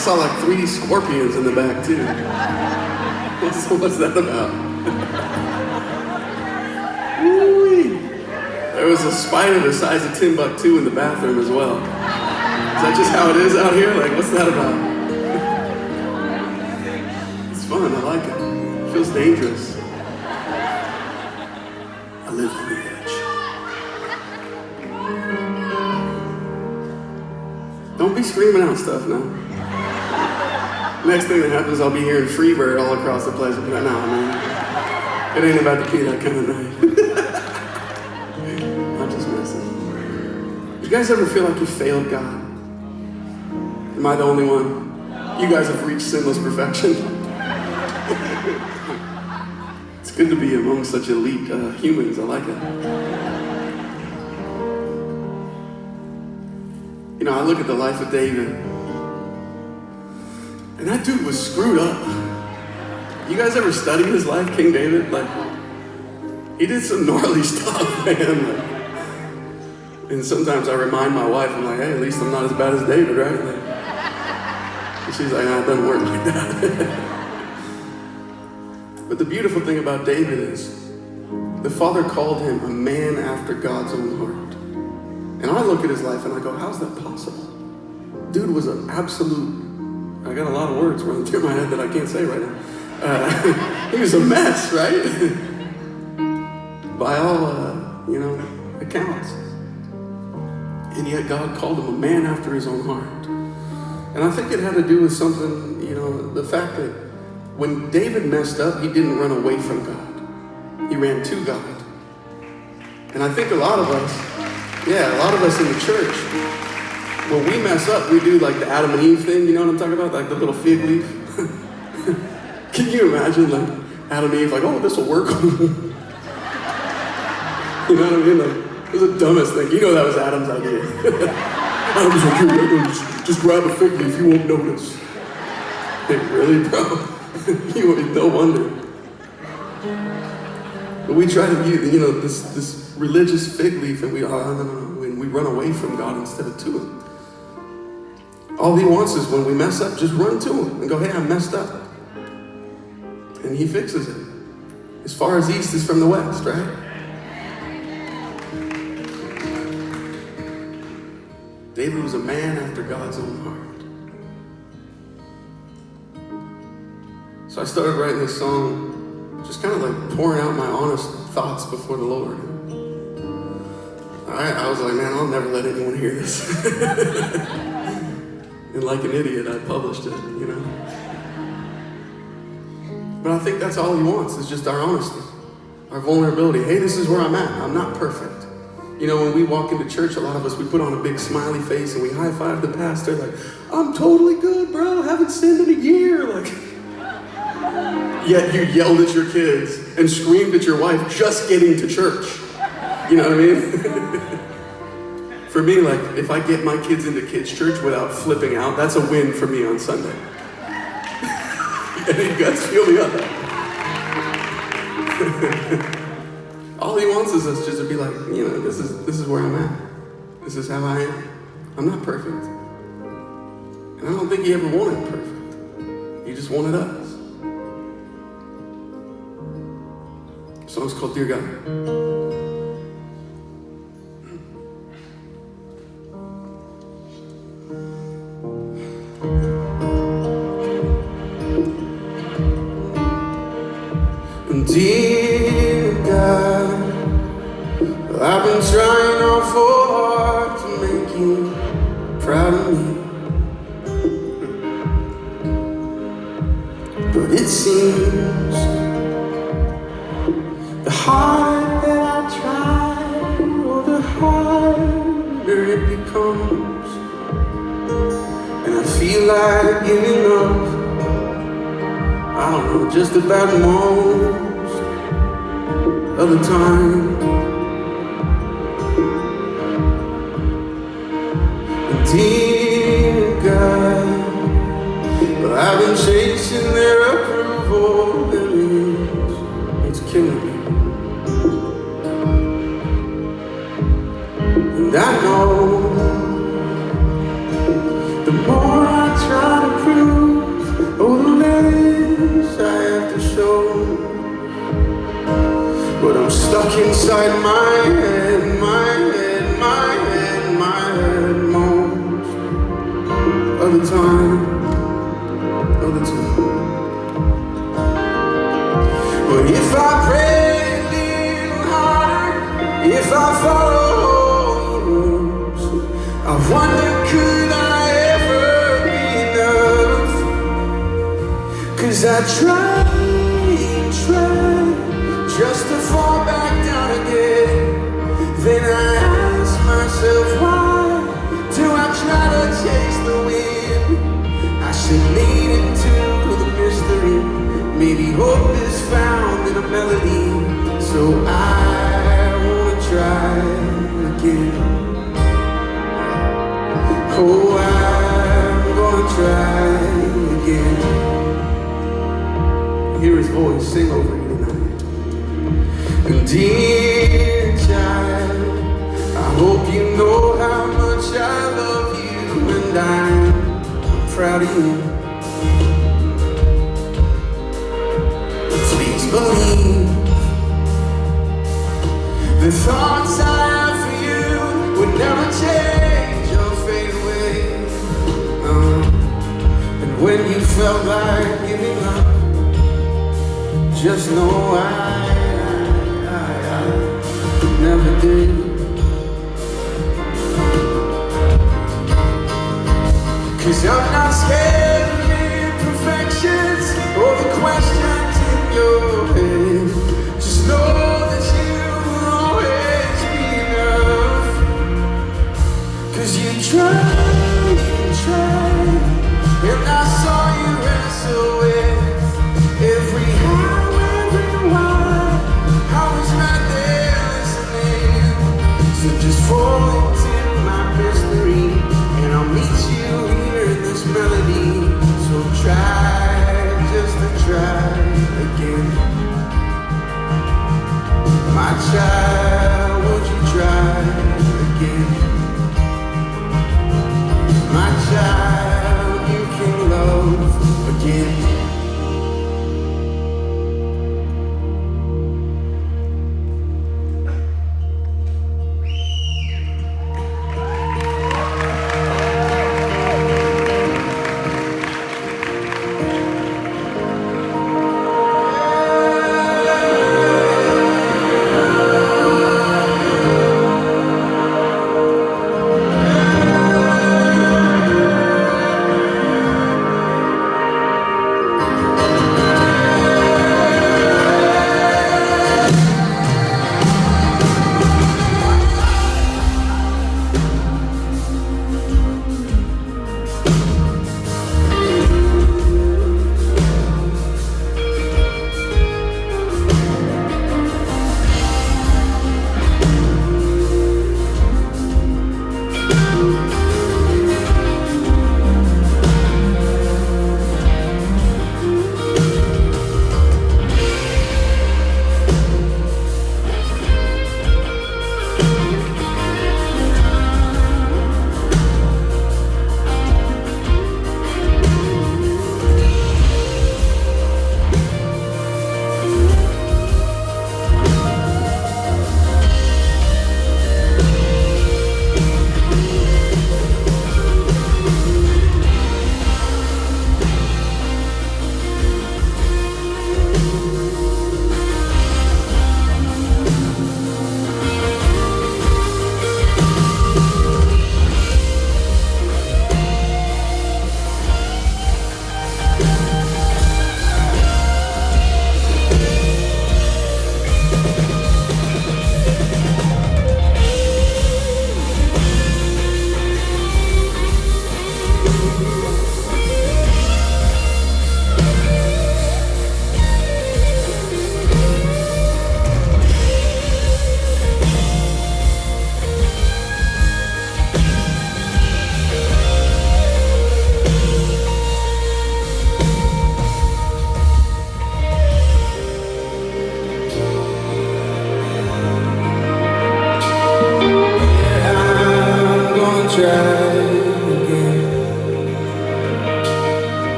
saw like 3 scorpions in the back too. What's that about? Woo-wee. There was a spider the size of Timbuktu in the bathroom as well. Is that just how it is out here? Like, what's that about? It's fun, I like it. It feels dangerous. I live on the edge. Don't be screaming out stuff now. Next thing that happens, I'll be hearing Freebird all across the place. I'll be like, nah, man. It ain't about to be that kind of night. I'm just messing. You guys ever feel like you failed God? Am I the only one? You guys have reached sinless perfection. It's good to be among such elite humans. I like it. You know, I look at the life of David, and that dude was screwed up. You guys ever study his life, King David? Like, he did some gnarly stuff, man. Like, and sometimes I remind my wife, I'm like, hey, at least I'm not as bad as David, right? Like, and she's like, nah, it doesn't work like that. But the beautiful thing about David is, the Father called him a man after God's own heart. And I look at his life and I go, how's that possible? Dude was an absolute, I got a lot of words running through my head that I can't say right now. He was a mess, right? By all, accounts. And yet God called him a man after his own heart. And I think it had to do with something, the fact that when David messed up, he didn't run away from God. He ran to God. And I think a lot of us in the church, when we mess up, we do like the Adam and Eve thing, you know what I'm talking about? Like the little fig leaf. Can you imagine like Adam and Eve, like, oh, this will work. You know what I mean? Like, it was the dumbest thing. You know that was Adam's idea. Adam's like, here, just grab a fig leaf, you won't notice. Hey, really, bro? No wonder. But we try to use, this religious fig leaf, and we run away from God instead of to Him. All He wants is when we mess up, just run to Him and go, hey, I messed up. And He fixes it. As far as east is from the west, right? David was a man after God's own heart. So I started writing this song, just kind of like pouring out my honest thoughts before the Lord. I was like, man, I'll never let anyone hear this. And like an idiot, I published it, But I think that's all He wants, is just our honesty, our vulnerability. Hey, this is where I'm at. I'm not perfect. When we walk into church, a lot of us, we put on a big smiley face and we high-five the pastor like, I'm totally good, bro. Haven't sinned in a year. Like, yet you yelled at your kids and screamed at your wife just getting to church. You know what I mean? For me, like, if I get my kids into kids' church without flipping out, that's a win for me on Sunday. You guys feel me on that? All He wants is us just to be like, this is where I'm at. This is how I am. I'm not perfect. And I don't think He ever wanted perfect. He just wanted us. The song's called Dear God. Dear God, I've been trying awful hard to make You proud of me, but it seems the harder that I try, the harder it becomes, and I feel like giving up. I don't know, just about most of the time. Dear God, well, I've been chasing their approval, and it's killing me. And I know the more I try to prove inside my head, my head, my head, my head, most of the time, of the time. But if I pray a little harder, if I follow the rules, I wonder could I ever be enough? 'Cause I try and try just to fall back down again. Then I ask myself why do I try to chase the wind? I should lean into the mystery. Maybe hope is found in a melody. So I wanna try again. Oh, I'm gonna try again. Hear his voice sing over you tonight. And dear child, I hope you know how much I love you, and I'm proud of you. Please believe the thoughts I have for you would never change or fade away. And when you felt like giving up, just know I never did. 'Cause I'm not scared of the imperfections or the questions in your head. Just know that you will always be enough. 'Cause you tried and tried, and I saw you wrestle with every how, every why. I was right there listening. So just fall into my mystery, and I'll meet you here in this melody. So try, just to try again. My child, would you try again? My child, you can love again.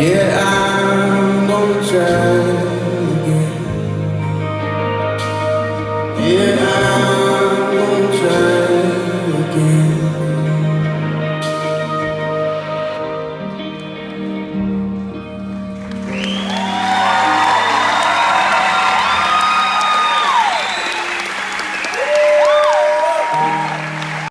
Yeah, I'm gonna try.